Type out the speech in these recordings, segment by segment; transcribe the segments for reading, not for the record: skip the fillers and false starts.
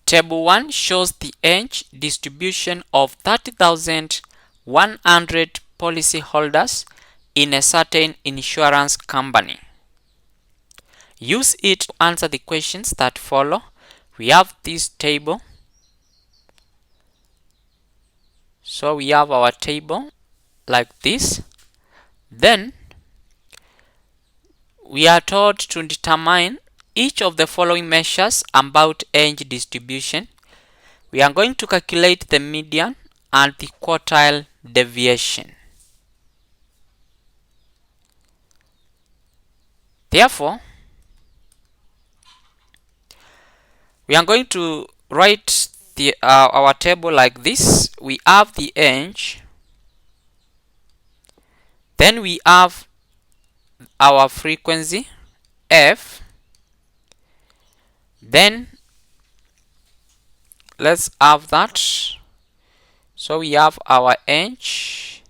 Table 1 shows the age distribution of 30,100 policyholders in a certain insurance company. Use it to answer the questions that follow. We have this table. So we have our table like this. Then we are told to determine each of the following measures about age distribution. We are going to calculate the median and the quartile deviation. Therefore, we are going to write our table like this. We have the age, then we have our frequency f, then let's have that. So we have our age,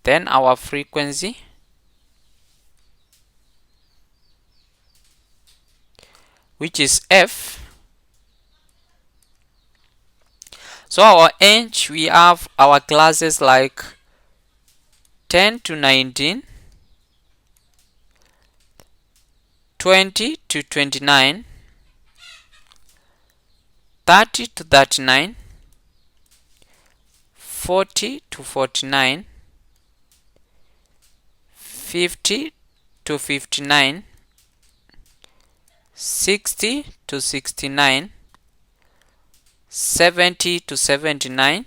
then our frequency, which is f. So our age, we have our classes like 10 to 19, 20 to 29, 30 to 39, 40 to 49, 50 to 59, 60 to 69, 70 to 79,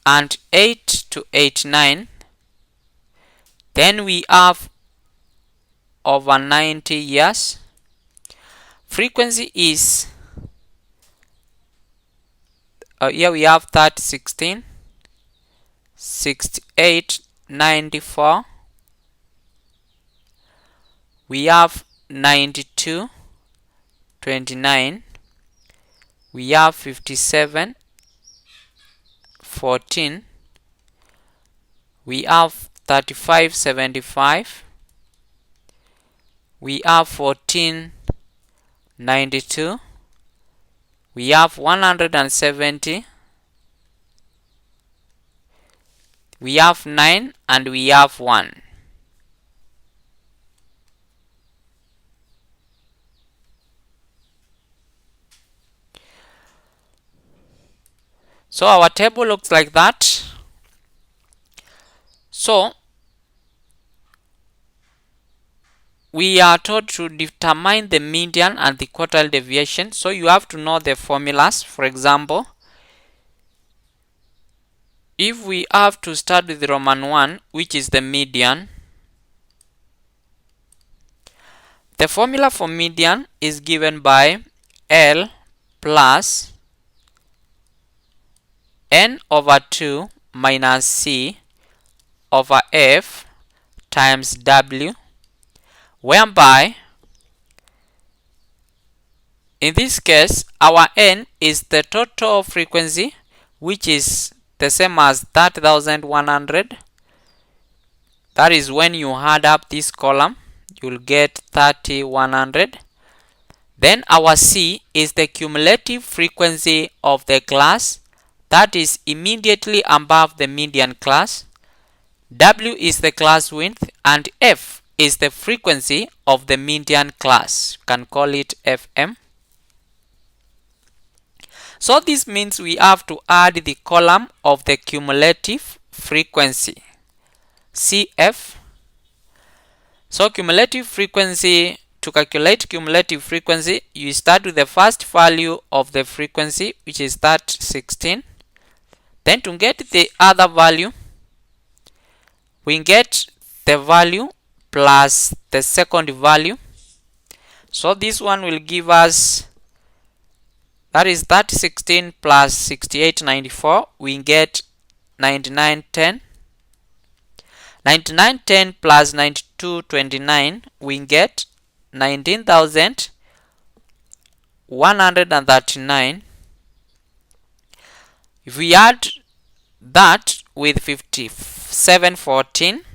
and 8 to 89. Then we have over 90 years. Frequency is here we have 30, 16, 68, 94. We have 92, 29. We have 57, 14. We have 35, 75. We have 14, 92. We have 170. We have 9 and we have 1. So our table looks like that. So we are told to determine the median and the quartile deviation. So you have to know the formulas. For example, if we have to start with Roman 1, which is the median, the formula for median is given by L plus n over 2 minus c over f times w, whereby in this case our n is the total frequency, which is the same as 30,100. That is, when you add up this column, you'll get 30,100. Then our c is the cumulative frequency of the class, that is immediately above the median class. W is the class width, and f is the frequency of the median class. You can call it Fm. So this means we have to add the column of the cumulative frequency, Cf. So cumulative frequency, to calculate cumulative frequency, you start with the first value of the frequency, which is that 16. Then to get the other value, we get the value plus the second value. So this one will give us, that is that 16 plus 6894, we get 9910. 9910 plus 9229, we get 19,139. If we add that with 5714,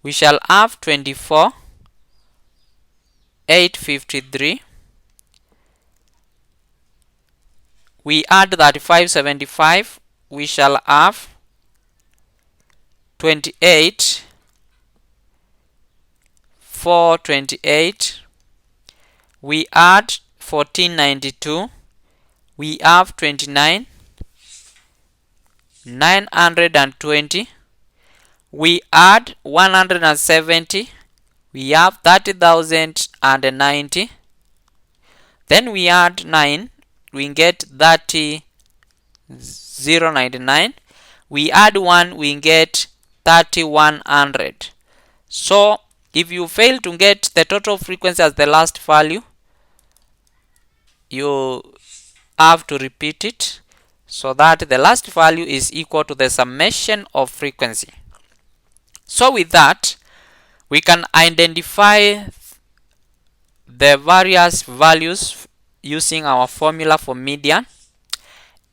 we shall have 24,853. we add 3575, we shall have 28, 428, we add 1492, we have 29, 920, we add 170, we have 30,090, then we add 9, we get 30,099, we add 1, we get 3100. So if you fail to get the total frequency as the last value, you have to repeat it so that the last value is equal to the summation of frequency. So with that, we can identify the various values using our formula for median.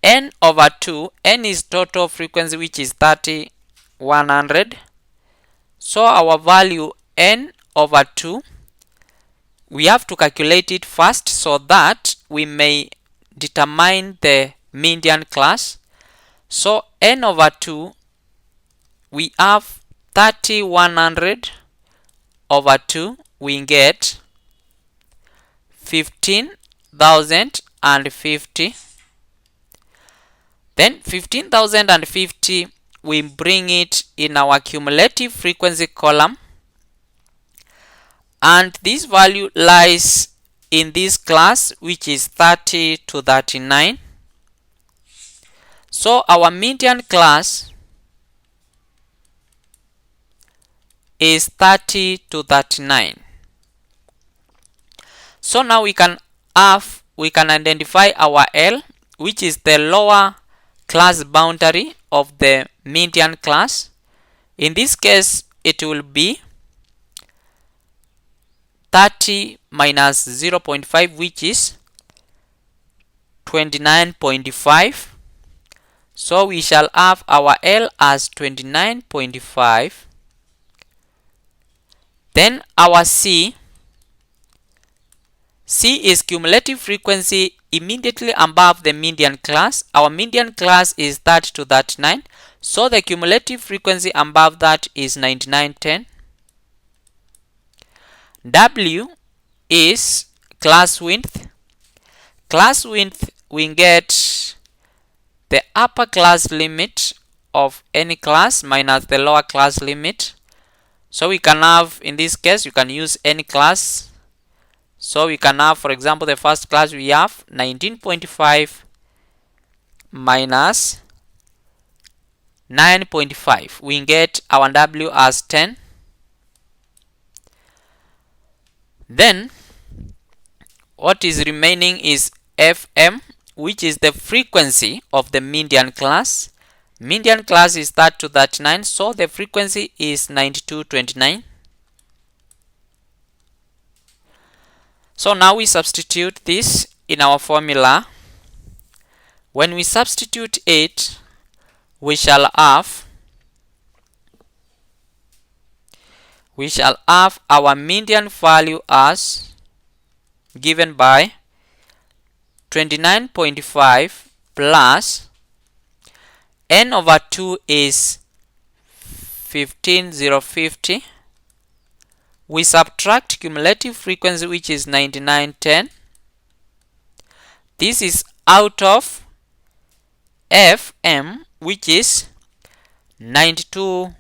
N over 2, N is total frequency, which is 3100. So our value N over 2, we have to calculate it first so that we may determine the median class. So N over 2, we have 3100 over 2, we get 15,050. Then 15,050, we bring it in our cumulative frequency column, and this value lies in this class, which is 30 to 39. So our median class is 30 to 39. So now we can identify our L, which is the lower class boundary of the median class. In this case, it will be 30 minus 0.5, which is 29.5. So we shall have our L as 29.5. Then our C is cumulative frequency immediately above the median class. Our median class is 30 to 39. So the cumulative frequency above that is 9910. W is class width. Class width, we get the upper class limit of any class minus the lower class limit. So we can have, in this case, you can use any class. So we can have, for example, the first class, we have 19.5 minus 9.5. We get our W as 10. Then what is remaining is FM, which is the frequency of the median class. Median class is 30 to 39, so the frequency is 9229. So now we substitute this in our formula. When we substitute it, we shall have our median value as given by 29.5 plus N over 2 is 15,050. We subtract cumulative frequency, which is 9910. This is out of FM, which is 92.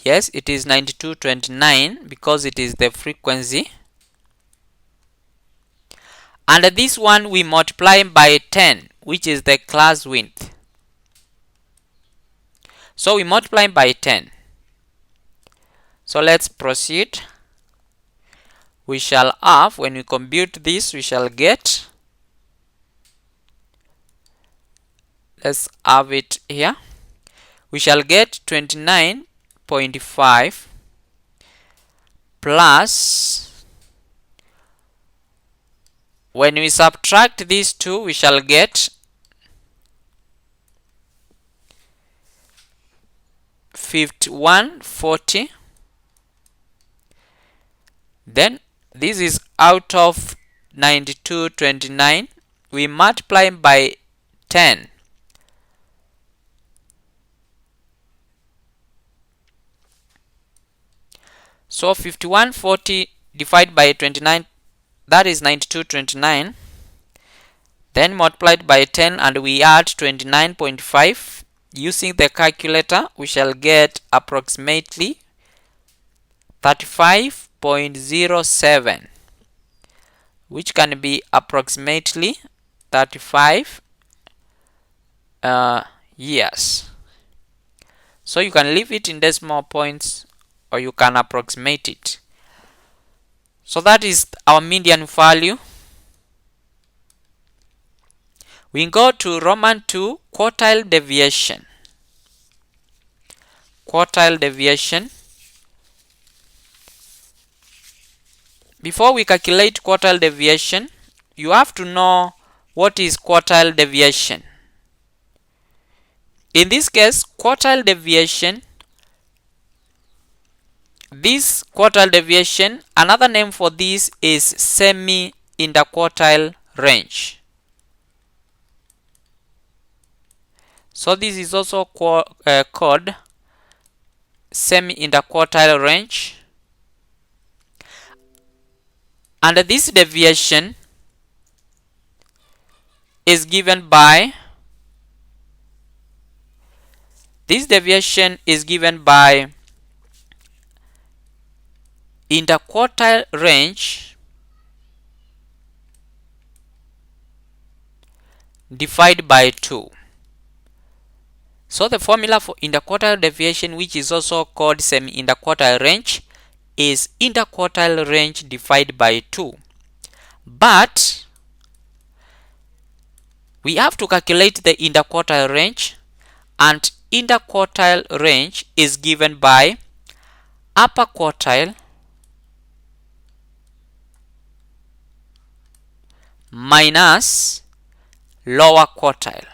Yes, it is 9229 because it is the frequency. And this one we multiply by 10, which is the class width. So we multiply by 10. So let's proceed. We shall have, when we compute this, we shall get, let's have it here. We shall get 29.5 plus, when we subtract these two, we shall get 5140. Then This is out of 9229. We multiply by 10. So 5140 divided by 29, that is 9229. Then multiplied by 10 and we add 29.5. Using the calculator, we shall get approximately 35.07, which can be approximately 35 years. So you can leave it in decimal points or you can approximate it. So that is our median value. We go to Roman 2, quartile deviation. Quartile deviation. Before we calculate quartile deviation, you have to know what is quartile deviation. In this case, quartile deviation, another name for this is semi-interquartile range. So this is also called semi-interquartile range. And this deviation is given by interquartile range divided by 2. So the formula for interquartile deviation, which is also called semi-interquartile range, is interquartile range divided by 2. But we have to calculate the interquartile range, and interquartile range is given by upper quartile minus lower quartile.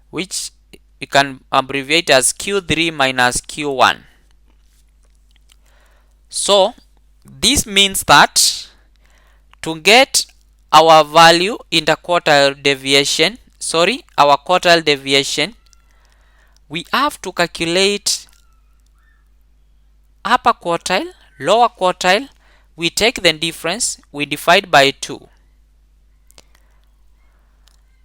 Which you can abbreviate as Q3 minus Q1. So this means that to get our value quartile deviation, we have to calculate upper quartile, lower quartile. We take the difference, we divide by 2.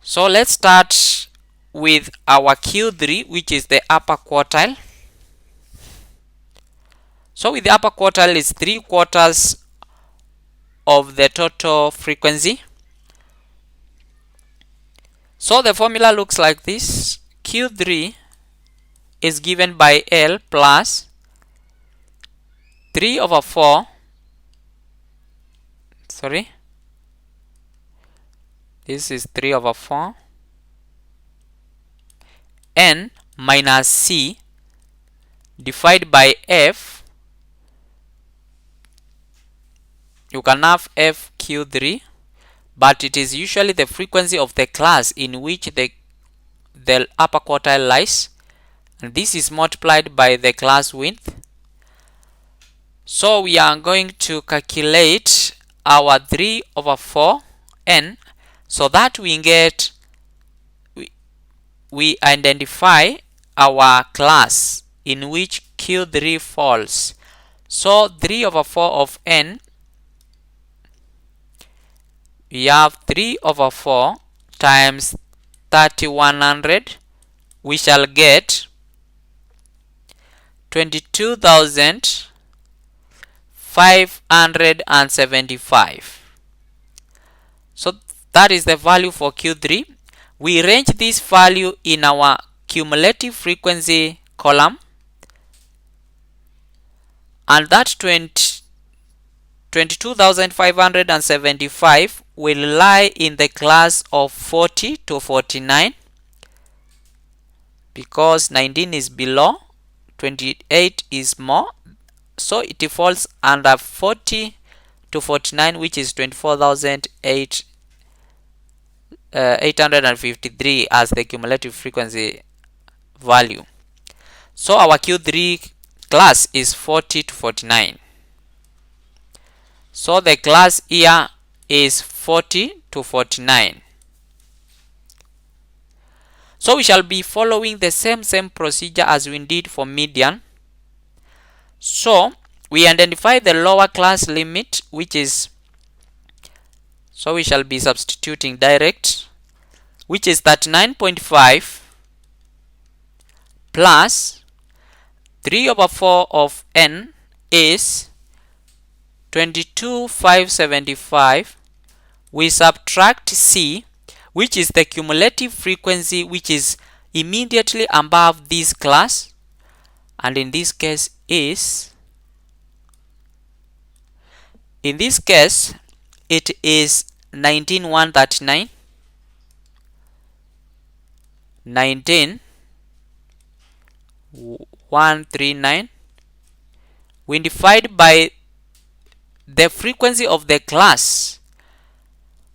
So let's start with our Q3, which is the upper quartile. So with the upper quartile is 3/4 of the total frequency. So the formula looks like this. Q3 is given by L plus 3/4. This is 3/4 N minus C divided by F. You can have F Q3, but it is usually the frequency of the class in which the upper quartile lies, and this is multiplied by the class width. So we are going to calculate our 3/4 N, so that we identify our class in which Q3 falls. So 3/4 of N, we have 3/4 times 3100. We shall get 22,575. So that is the value for Q3. We range this value in our cumulative frequency column, and that 22,575 will lie in the class of 40 to 49, because 19 is below, 28 is more, so it falls under 40 to 49, which is 24,853 as the cumulative frequency value. So our Q3 class is 40 to 49. So the class here is 40 to 49. So we shall be following the same procedure as we did for median. So we identify the lower class limit, which is, so we shall be substituting direct, which is 39.5 plus 3 over 4 of n is 22,575. We subtract c, which is the cumulative frequency which is immediately above this class, and in this case it is 19,139, 19,139. We divide by the frequency of the class,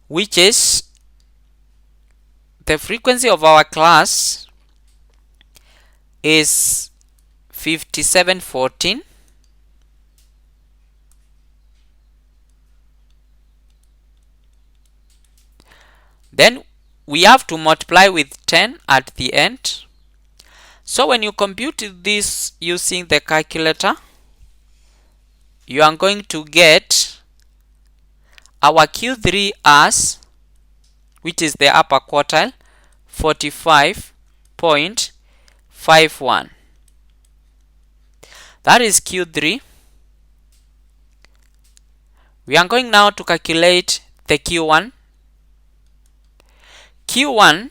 which is the frequency of our class is 5714. Then we have to multiply with 10 at the end. So when you compute this using the calculator, you are going to get our Q3 as, which is the upper quartile, 45.51. That is Q3. We are going now to calculate the Q1. Q1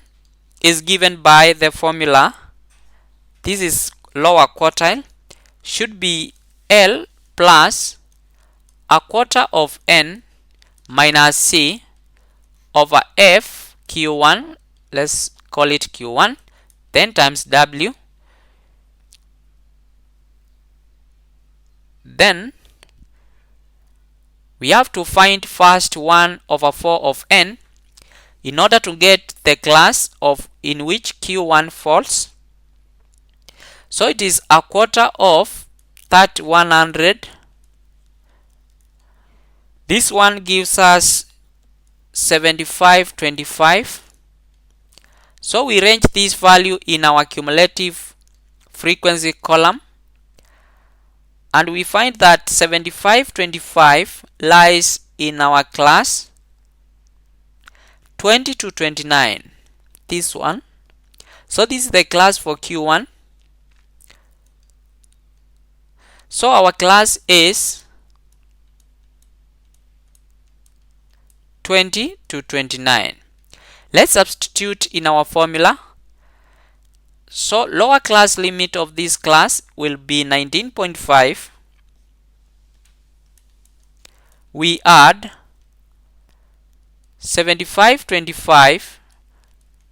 is given by the formula. This is lower quartile, should be L plus a quarter of n minus c over f Q1, let's call it Q1, then times W, then we have to find first 1 over 4 of n in order to get the class of in which Q1 falls. So it is a quarter of 3100. This one gives us 7525. So we range this value in our cumulative frequency column, and we find that 7525 lies in our class 20 to 29, this one. So this is the class for Q1. So our class is 20 to 29. Let's substitute in our formula. So lower class limit of this class will be 19.5. We add 7525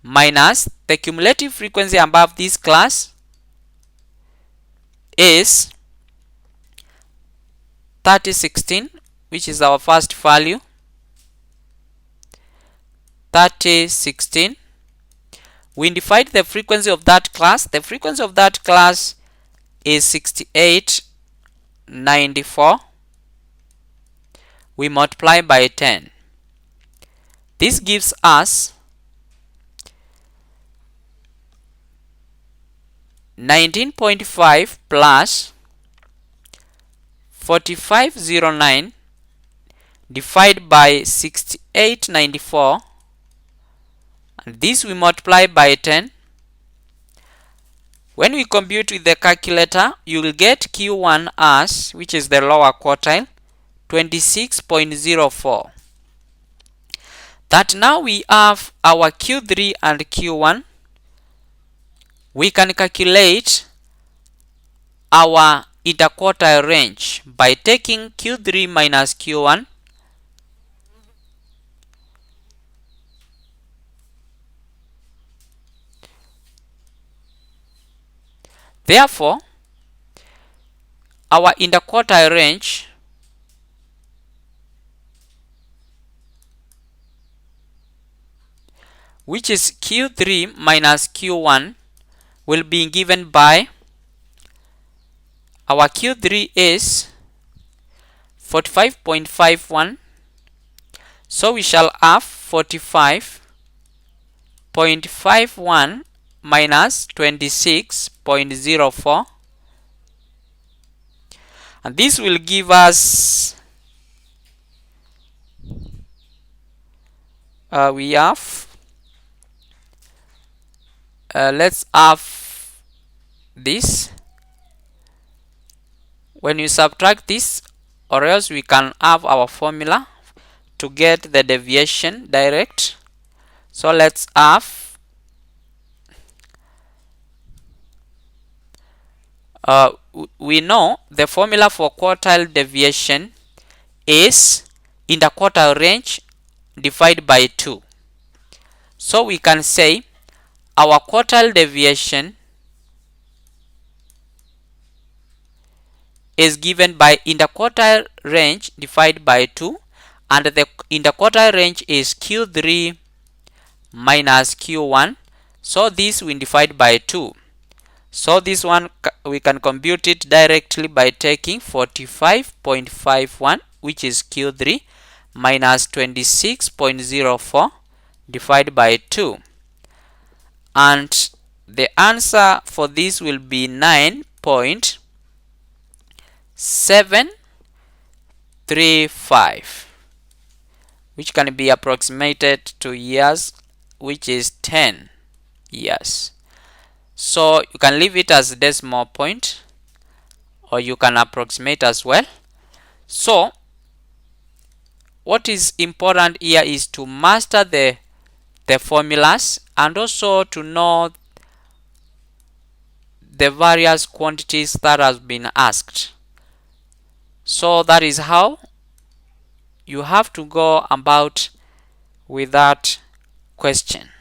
minus the cumulative frequency above this class is 3016, which is our first value. 3016. We divide the frequency of that class. The frequency of that class is 6894. We multiply by 10. This gives us 19.5 plus 4509 divided by 6894, and this we multiply by 10. When we compute with the calculator, you will get Q1 as, which is the lower quartile, 26.04. That now we have our Q3 and Q1, we can calculate our interquartile range by taking Q3 minus Q1. Therefore, our interquartile range which is Q3 minus Q1 will be given by Our Q3 is 45.51. So we shall have 45.51 minus 26.04, and this will give us we have let's have this. When you subtract this, or else we can have our formula to get the deviation direct. So let's have we know the formula for quartile deviation is interquartile range divided by 2. So we can say our quartile deviation is given by interquartile range divided by 2, and the interquartile range is Q3 minus Q1. So this we divide by 2. So this one we can compute it directly by taking 45.51, which is Q3, minus 26.04 divided by 2. And the answer for this will be 9.735, which can be approximated to years, which is 10 years. So you can leave it as decimal point, or you can approximate as well. So what is important here is to master the formulas, and also to know the various quantities that has been asked. So that is how you have to go about with that question.